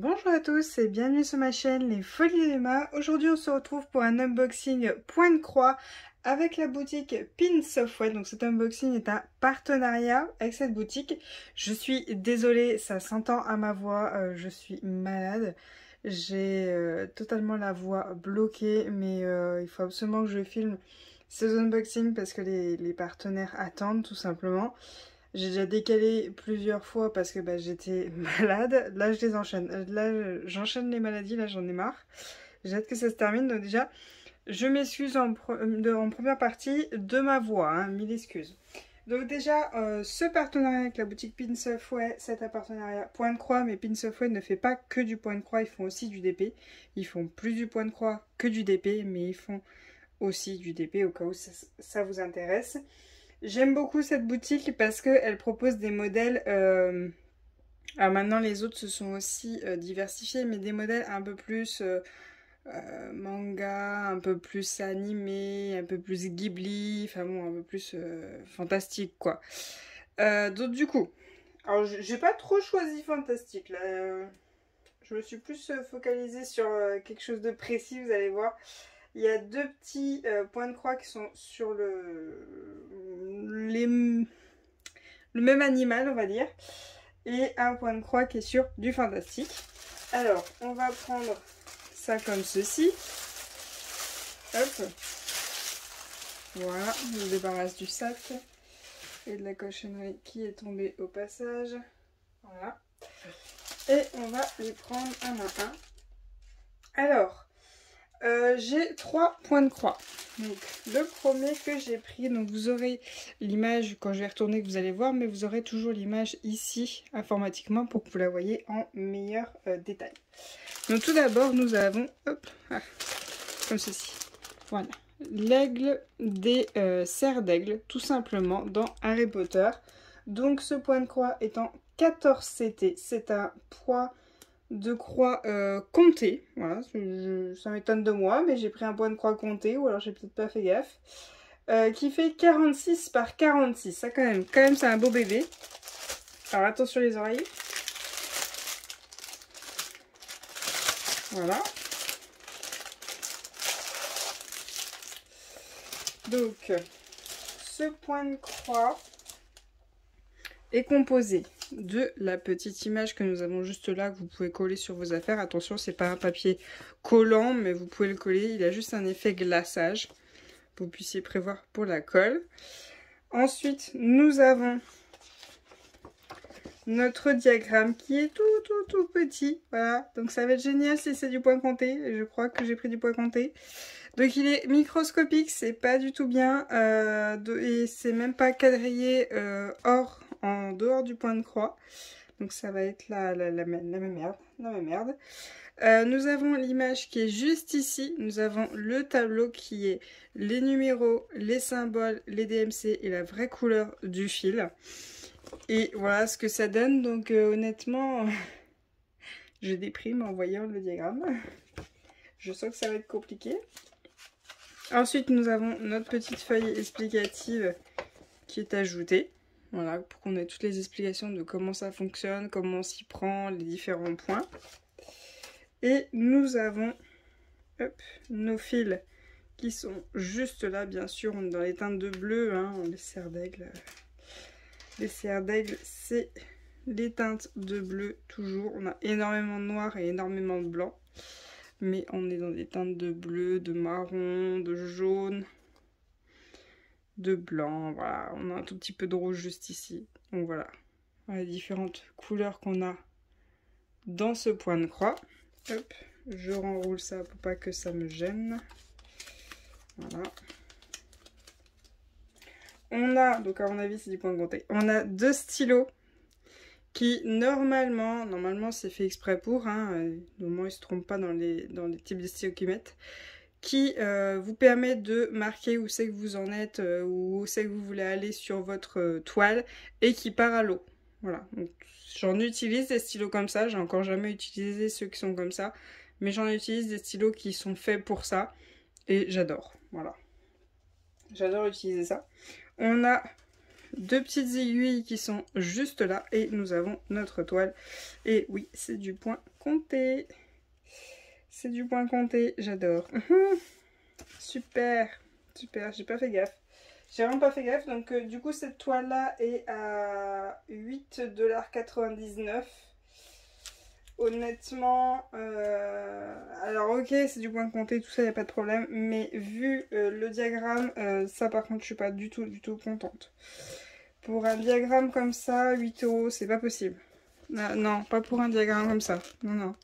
Bonjour à tous et bienvenue sur ma chaîne Les Folies d'Emma. Aujourd'hui on se retrouve pour un unboxing Pointe-Croix avec la boutique Pins of Way. Donc cet unboxing est un partenariat avec cette boutique. Je suis désolée, ça s'entend à ma voix, je suis malade. J'ai totalement la voix bloquée, mais il faut absolument que je filme ces unboxings parce que les partenaires attendent tout simplement. J'ai déjà décalé plusieurs fois parce que j'étais malade. Là, je les enchaîne. Là, j'enchaîne les maladies. Là, j'en ai marre. J'ai hâte que ça se termine. Donc déjà, je m'excuse en première partie de ma voix. Hein, mille excuses. Donc déjà, ce partenariat avec la boutique Pins of Way, c'est un partenariat Pointe-Croix. Mais Pins of Way ne fait pas que du Pointe-Croix. Ils font aussi du DP. Ils font plus du Pointe-Croix que du DP. Mais ils font aussi du DP au cas où ça vous intéresse. J'aime beaucoup cette boutique parce qu'elle propose des modèles, alors maintenant les autres se sont aussi diversifiés, mais des modèles un peu plus manga, un peu plus animé, un peu plus Ghibli, enfin bon, un peu plus fantastique quoi. Donc du coup, alors j'ai pas trop choisi fantastique là, je me suis plus focalisée sur quelque chose de précis, vous allez voir. Il y a deux petits points de croix qui sont sur le même animal, on va dire. Et un point de croix qui est sur du fantastique. Alors, on va prendre ça comme ceci. Hop. Voilà, je me débarrasse du sac et de la cochonnerie qui est tombée au passage. Voilà. Et on va les prendre un à un. Alors, j'ai 3 points de croix. Donc le premier que j'ai pris, donc vous aurez l'image quand je vais retourner que vous allez voir, mais vous aurez toujours l'image ici informatiquement pour que vous la voyez en meilleur détail. Donc tout d'abord nous avons, hop, comme ceci, voilà, l'aigle des serres d'aigle, tout simplement dans Harry Potter. Donc ce point de croix est en 14 CT, c'est un poids de croix compté, voilà, ça m'étonne de moi, mais j'ai pris un point de croix compté, ou alors j'ai peut-être pas fait gaffe, qui fait 46 par 46, ça quand même c'est un beau bébé. Alors attention les oreilles, voilà. Donc ce point de croix est composé de la petite image que nous avons juste là, que vous pouvez coller sur vos affaires. Attention, c'est pas un papier collant, mais vous pouvez le coller. Il a juste un effet glaçage. Vous puissiez prévoir pour la colle. Ensuite, nous avons notre diagramme qui est tout petit. Voilà, donc ça va être génial si c'est du point compté. Je crois que j'ai pris du point compté. Donc il est microscopique, c'est pas du tout bien. Et c'est même pas quadrillé en dehors du point de croix. Donc ça va être la même merde. Nous avons l'image qui est juste ici. Nous avons le tableau qui est les numéros, les symboles, les DMC et la vraie couleur du fil. Et voilà ce que ça donne. Donc honnêtement, je déprime en voyant le diagramme. Je sens que ça va être compliqué. Ensuite, nous avons notre petite feuille explicative qui est ajoutée. Voilà, pour qu'on ait toutes les explications de comment ça fonctionne, comment on s'y prend, les différents points. Et nous avons nos fils qui sont juste là, bien sûr. On est dans les teintes de bleu, hein, les serres d'aigle. Les serres d'aigle, c'est les teintes de bleu toujours. On a énormément de noir et énormément de blanc. Mais on est dans des teintes de bleu, de marron, de jaune, de blanc, voilà. On a un tout petit peu de rouge juste ici. Donc voilà, les différentes couleurs qu'on a dans ce point de croix. Hop, je renroule ça pour pas que ça me gêne. Voilà. On a, donc à mon avis c'est du point compté, on a 2 stylos qui normalement c'est fait exprès pour, hein, normalement ils se trompent pas dans les types de stylos qu'ils mettent, qui vous permet de marquer où c'est que vous en êtes, où c'est que vous voulez aller sur votre toile, et qui part à l'eau. Voilà, j'en utilise des stylos comme ça, j'ai encore jamais utilisé ceux qui sont comme ça, mais j'en utilise des stylos qui sont faits pour ça, et j'adore, voilà. J'adore utiliser ça. On a deux petites aiguilles qui sont juste là et nous avons notre toile. Et oui, c'est du point compté. C'est du point compté, j'adore. Super, super, j'ai pas fait gaffe. J'ai vraiment pas fait gaffe, donc du coup cette toile là est à 8,99 $. Honnêtement, alors ok c'est du point compté, tout ça y a pas de problème, mais vu le diagramme, ça par contre je suis pas du tout contente. Pour un diagramme comme ça, 8 € c'est pas possible. Non, pas pour un diagramme comme ça, non.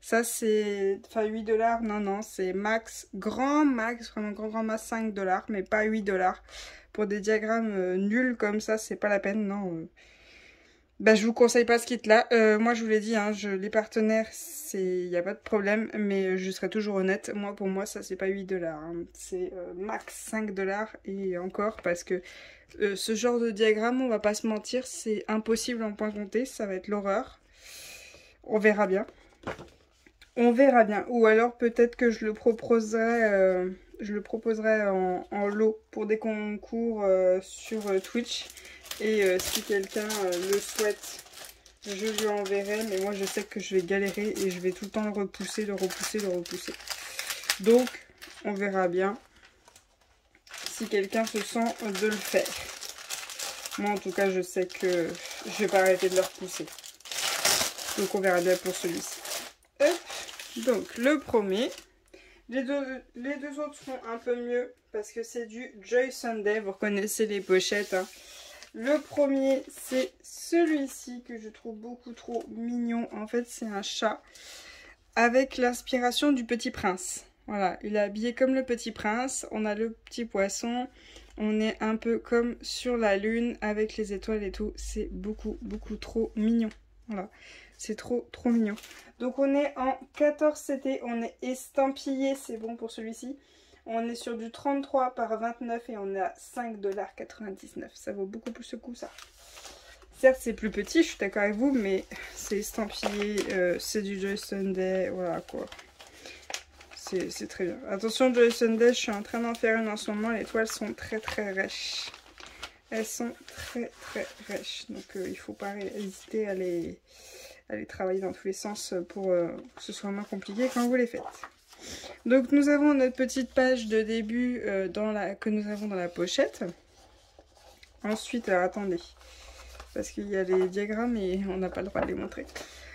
Ça c'est, enfin 8 $, non, c'est max, grand max, vraiment grand max 5 $, mais pas 8 $. Pour des diagrammes nuls comme ça, c'est pas la peine, non. Bah je vous conseille pas ce kit là, moi je vous l'ai dit, hein, les partenaires, il n'y a pas de problème, mais je serai toujours honnête, moi pour moi ça c'est pas 8 $, hein, c'est max 5 $, et encore parce que ce genre de diagramme, on va pas se mentir, c'est impossible en point compté, ça va être l'horreur. On verra bien. On verra bien. Ou alors peut-être que je le proposerai, en lot pour des concours sur Twitch. Et si quelqu'un le souhaite, je lui enverrai. Mais moi je sais que je vais galérer et je vais tout le temps le repousser. Donc on verra bien si quelqu'un se sent de le faire. Moi en tout cas je sais que je vais pas arrêter de le repousser. Donc on verra bien pour celui-ci. Donc le premier, les deux autres sont un peu mieux parce que c'est du Joy Sunday, vous reconnaissez les pochettes, hein. Le premier c'est celui-ci que je trouve beaucoup trop mignon, en fait c'est un chat avec l'inspiration du Petit Prince. Voilà, il est habillé comme le Petit Prince, on a le petit poisson, on est un peu comme sur la lune avec les étoiles et tout, c'est beaucoup trop mignon. Voilà, c'est trop mignon. Donc on est en 14 CT, on est estampillé, c'est bon pour celui-ci. On est sur du 33 par 29 et on est à 5,99 $. Ça vaut beaucoup plus le coup ça. Certes c'est plus petit, je suis d'accord avec vous, mais c'est estampillé, c'est du Joy Sunday, voilà quoi. C'est très bien. Attention Joy Sunday, je suis en train d'en faire une en ce moment, les toiles sont très rêches. Elles sont très rêches, donc il faut pas hésiter à les travailler dans tous les sens pour que ce soit moins compliqué quand vous les faites. Donc nous avons notre petite page de début que nous avons dans la pochette. Ensuite, alors attendez, parce qu'il y a les diagrammes et on n'a pas le droit de les montrer.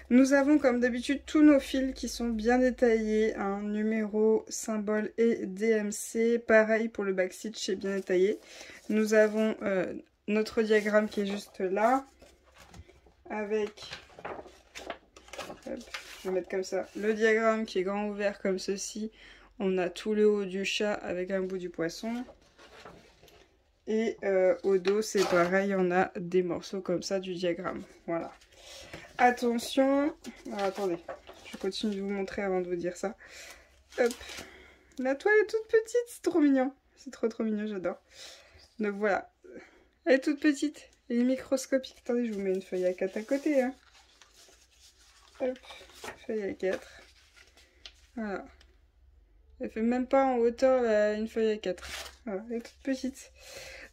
Nous avons comme d'habitude tous nos fils qui sont bien détaillés, hein, numéro, symbole et DMC. Pareil pour le backstitch, c'est bien détaillé. Nous avons notre diagramme qui est juste là, avec, hop, je vais mettre comme ça, le diagramme qui est grand ouvert comme ceci. On a tout le haut du chat avec un bout du poisson. Et au dos, c'est pareil, on a des morceaux comme ça du diagramme. Voilà. Attention, alors, attendez, je continue de vous montrer avant de vous dire ça. Hop, la toile est toute petite, c'est trop mignon. C'est trop mignon, j'adore. Donc voilà, elle est toute petite, elle est microscopique. Attendez, je vous mets une feuille A4 à côté. Hein. Hop, feuille A4. Voilà. Elle fait même pas en hauteur une feuille A4. Voilà, elle est toute petite.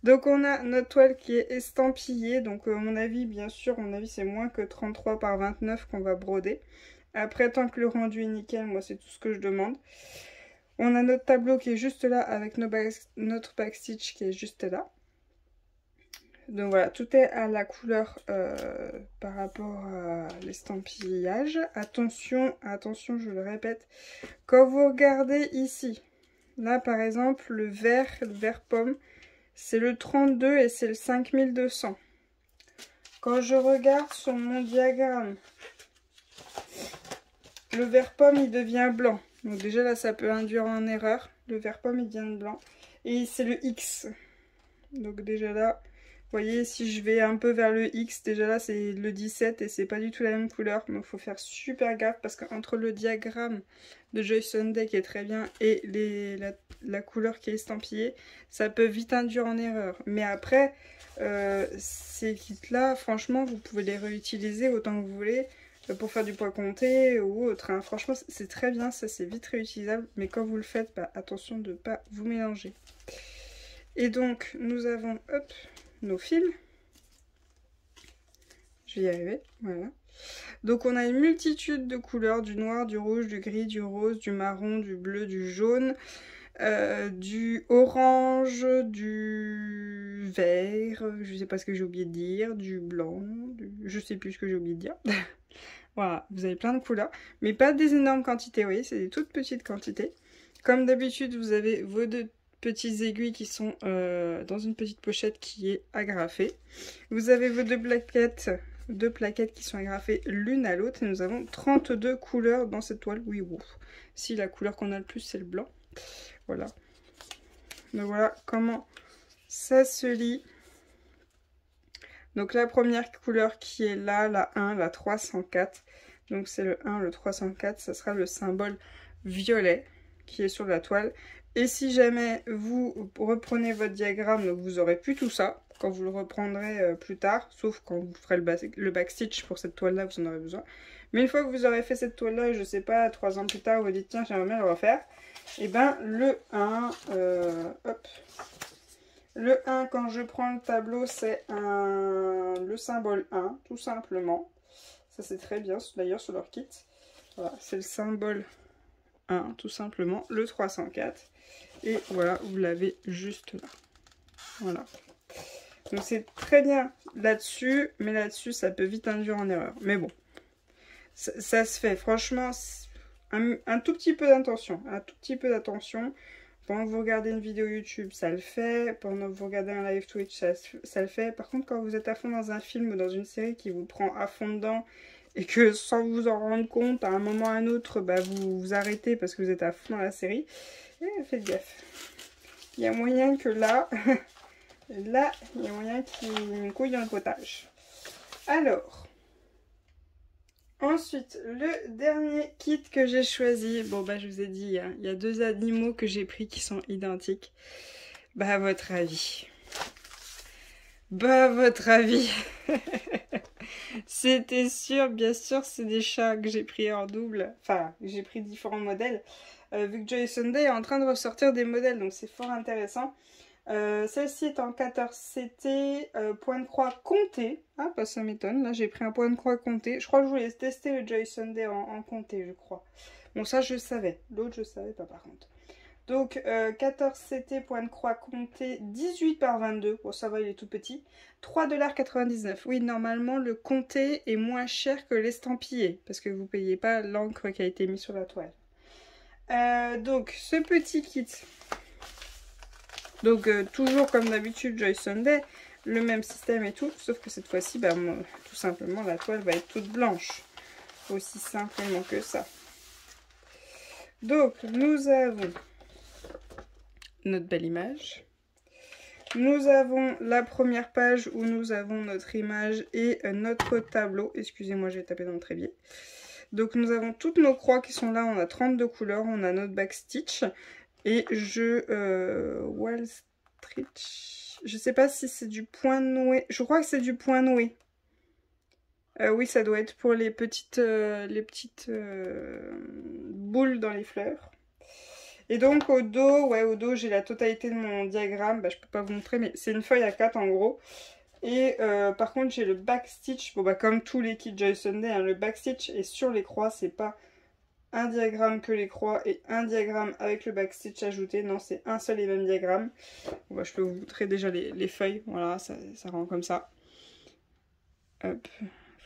Donc on a notre toile qui est estampillée. Donc à mon avis, bien sûr, à mon avis c'est moins que 33 par 29 qu'on va broder. Après, tant que le rendu est nickel, moi c'est tout ce que je demande. On a notre tableau qui est juste là avec notre backstitch qui est juste là. Donc voilà, tout est à la couleur par rapport à l'estampillage. Attention, je le répète, quand vous regardez ici, là par exemple, le vert pomme, c'est le 32 et c'est le 5200. Quand je regarde sur mon diagramme, le vert pomme il devient blanc. Donc déjà là ça peut induire en erreur. Le vert pomme il devient blanc. Et c'est le X. Donc déjà là, vous voyez si je vais un peu vers le X, déjà là c'est le 17 et c'est pas du tout la même couleur. Donc il faut faire super gaffe parce qu'entre le diagramme de Joy Sunday qui est très bien et la couleur qui est estampillée, ça peut vite induire en erreur. Mais après, ces kits-là, franchement, vous pouvez les réutiliser autant que vous voulez pour faire du point compté ou autre. Hein. Franchement, c'est très bien, ça c'est vite réutilisable. Mais quand vous le faites, bah, attention de ne pas vous mélanger. Et donc, nous avons, hop, nos fils. Je vais y arriver, voilà. Donc on a une multitude de couleurs, du noir, du rouge, du gris, du rose, du marron, du bleu, du jaune, du orange, du vert, je sais pas ce que j'ai oublié de dire, du blanc, je sais plus ce que j'ai oublié de dire. Voilà, vous avez plein de couleurs, mais pas des énormes quantités, vous voyez, c'est des toutes petites quantités. Comme d'habitude, vous avez vos deux petites aiguilles qui sont dans une petite pochette qui est agrafée. Vous avez vos deux plaquettes qui sont agrafées l'une à l'autre. Et nous avons 32 couleurs dans cette toile. Oui, wow. Si la couleur qu'on a le plus, c'est le blanc. Voilà. Donc voilà comment ça se lit. Donc la première couleur qui est là, la 1, la 304. Donc c'est le 1, le 304. Ça sera le symbole violet qui est sur la toile. Et si jamais vous reprenez votre diagramme, donc vous aurez plus tout ça quand vous le reprendrez plus tard, sauf quand vous ferez le backstitch pour cette toile là, vous en aurez besoin. Mais une fois que vous aurez fait cette toile là, je sais pas, 3 ans plus tard, vous vous dites tiens j'aimerais bien le refaire, et ben le 1, hop, le 1 quand je prends le tableau c'est le symbole 1 tout simplement. Ça c'est très bien d'ailleurs sur leur kit. Voilà, c'est le symbole 1 tout simplement, le 304. Et voilà, vous l'avez juste là. Voilà. Donc c'est très bien là-dessus, mais là-dessus ça peut vite induire en erreur. Mais bon, ça se fait. Franchement, un tout petit peu d'attention. Un tout petit peu d'attention. Pendant que vous regardez une vidéo YouTube, ça le fait. Pendant que vous regardez un live Twitch, ça le fait. Par contre, quand vous êtes à fond dans un film ou dans une série qui vous prend à fond dedans, et que sans vous en rendre compte, à un moment ou à un autre, bah, vous vous arrêtez parce que vous êtes à fond dans la série, faites gaffe. Il y a moyen que là, là, il y a moyen qu'il y ait une couille dans le potage. Alors, ensuite, le dernier kit que j'ai choisi, bon bah je vous ai dit, hein, il y a 2 animaux que j'ai pris qui sont identiques. Bah à votre avis. Bah à votre avis. C'était sûr, bien sûr, c'est des chats que j'ai pris en double. Enfin, j'ai pris différents modèles. Vu que Joy Sunday est en train de ressortir des modèles, donc c'est fort intéressant. Celle-ci est en 14CT, point de croix compté. Ah, bah ça m'étonne, là j'ai pris un point de croix compté. Je crois que je voulais tester le Joy Sunday en compté, je crois. Bon, ça je savais. L'autre je savais pas par contre. Donc 14CT point de croix compté 18 par 22. Bon ça va, il est tout petit. 3,99 $. Oui, normalement le compté est moins cher que l'estampillé. Parce que vous ne payez pas l'encre qui a été mise sur la toile. Donc ce petit kit. Donc toujours comme d'habitude Joy Sunday. Le même système et tout. Sauf que cette fois-ci, bah, tout simplement la toile va être toute blanche. Aussi simplement que ça. Donc nous avons notre belle image. Nous avons la première page où nous avons notre image et notre tableau. Excusez-moi, j'ai tapé dans le trépied. Donc nous avons toutes nos croix qui sont là. On a 32 couleurs. On a notre backstitch. Et wall stitch. Je sais pas si c'est du point noué. Je crois que c'est du point noué. Oui, ça doit être pour les petites boules dans les fleurs. Et donc au dos, ouais, au dos j'ai la totalité de mon diagramme, bah, je peux pas vous montrer mais c'est une feuille A4 en gros. Et par contre j'ai le backstitch, bon bah comme tous les kits Joy Sunday, hein, le backstitch est sur les croix, c'est pas un diagramme que les croix et un diagramme avec le backstitch ajouté, non c'est un seul et même diagramme. Bon, bah, je peux vous montrer déjà les feuilles, voilà, ça rend comme ça. Hop,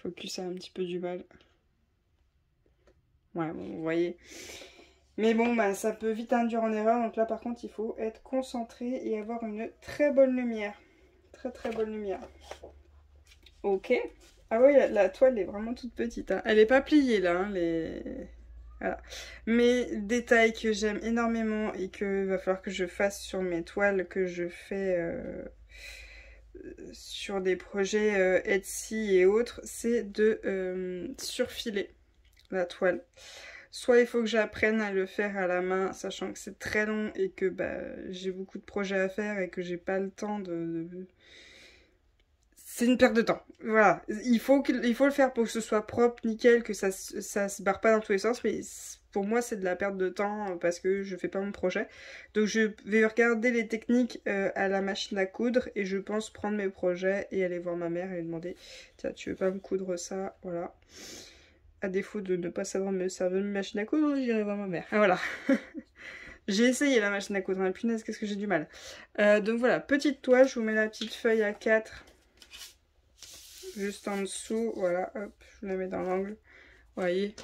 focus a un petit peu du mal. Ouais, bon, vous voyez. Mais bon, bah, ça peut vite induire en erreur. Donc là, par contre, il faut être concentré et avoir une très bonne lumière. Très, très bonne lumière. Ok. Ah oui, la toile est vraiment toute petite. Hein. Elle n'est pas pliée, là. Hein, voilà. Mais détail que j'aime énormément et que va falloir que je fasse sur mes toiles que je fais sur des projets Etsy et autres, c'est de surfiler la toile. Soit il faut que j'apprenne à le faire à la main, sachant que c'est très long et que bah, j'ai beaucoup de projets à faire et que j'ai pas le temps de... c'est une perte de temps. Voilà, il faut le faire pour que ce soit propre, nickel, que ça se barre pas dans tous les sens, mais pour moi c'est de la perte de temps parce que je fais pas mon projet. Donc je vais regarder les techniques à la machine à coudre et je pense prendre mes projets et aller voir ma mère et lui demander tiens, tu veux pas me coudre ça, voilà. À défaut de ne pas savoir me servir une machine à coudre, j'irai voir ma mère. Voilà. J'ai essayé la machine à coudre, hein, punaise, qu'est-ce que j'ai du mal. Donc voilà, petite toile, je vous mets la petite feuille à 4 juste en dessous, voilà, hop, je vous la mets dans l'angle, vous voyez.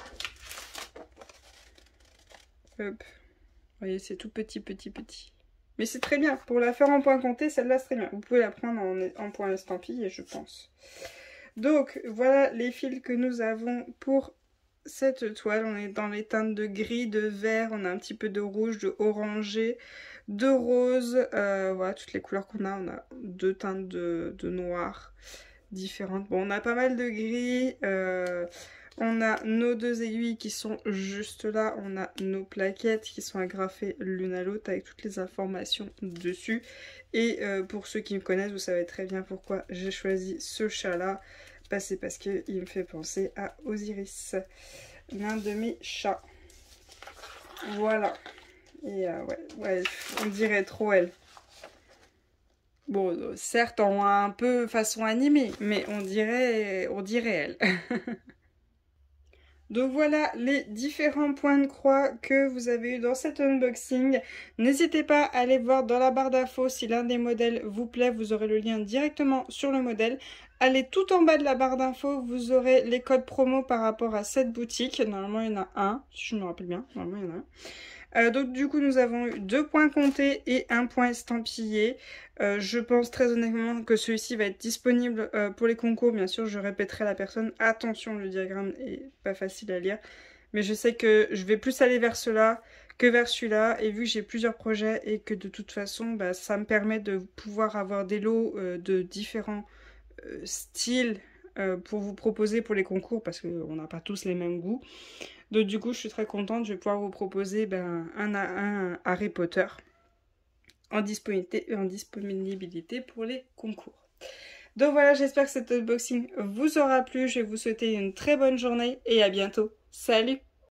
Hop, vous voyez, c'est tout petit, petit, petit. Mais c'est très bien, pour la faire en point compté, celle-là c'est très bien. Vous pouvez la prendre en point estampillé, je pense. Donc voilà les fils que nous avons pour cette toile. On est dans les teintes de gris, de vert, on a un petit peu de rouge, de orangé, de rose, voilà toutes les couleurs qu'on a. On a 2 teintes de noir différentes. Bon, on a pas mal de gris, on a nos 2 aiguilles qui sont juste là, on a nos plaquettes qui sont agrafées l'une à l'autre avec toutes les informations dessus. Et pour ceux qui me connaissent, vous savez très bien pourquoi j'ai choisi ce chat-là. Bah, c'est parce qu'il me fait penser à Osiris, l'un de mes chats. Voilà. Et ouais, on dirait trop elle. Bon, certes, on a un peu façon animée, mais on dirait elle. Donc voilà les différents points de croix que vous avez eu dans cet unboxing. N'hésitez pas à aller voir dans la barre d'infos si l'un des modèles vous plaît. Vous aurez le lien directement sur le modèle. Allez tout en bas de la barre d'infos, vous aurez les codes promo par rapport à cette boutique. Normalement, il y en a un, si je me rappelle bien. Normalement, il y en a un. Donc du coup nous avons eu 2 points comptés et 1 point estampillé. Je pense très honnêtement que celui-ci va être disponible pour les concours. Bien sûr je répéterai à la personne, attention le diagramme est pas facile à lire. Mais je sais que je vais plus aller vers cela que vers celui-là. Et vu que j'ai plusieurs projets et que de toute façon bah, ça me permet de pouvoir avoir des lots de différents styles pour vous proposer pour les concours. Parce qu'on n'a pas tous les mêmes goûts. Donc du coup je suis très contente, je vais pouvoir vous proposer un Harry Potter en disponibilité pour les concours. Donc voilà, j'espère que cet unboxing vous aura plu, je vais vous souhaiter une très bonne journée et à bientôt. Salut!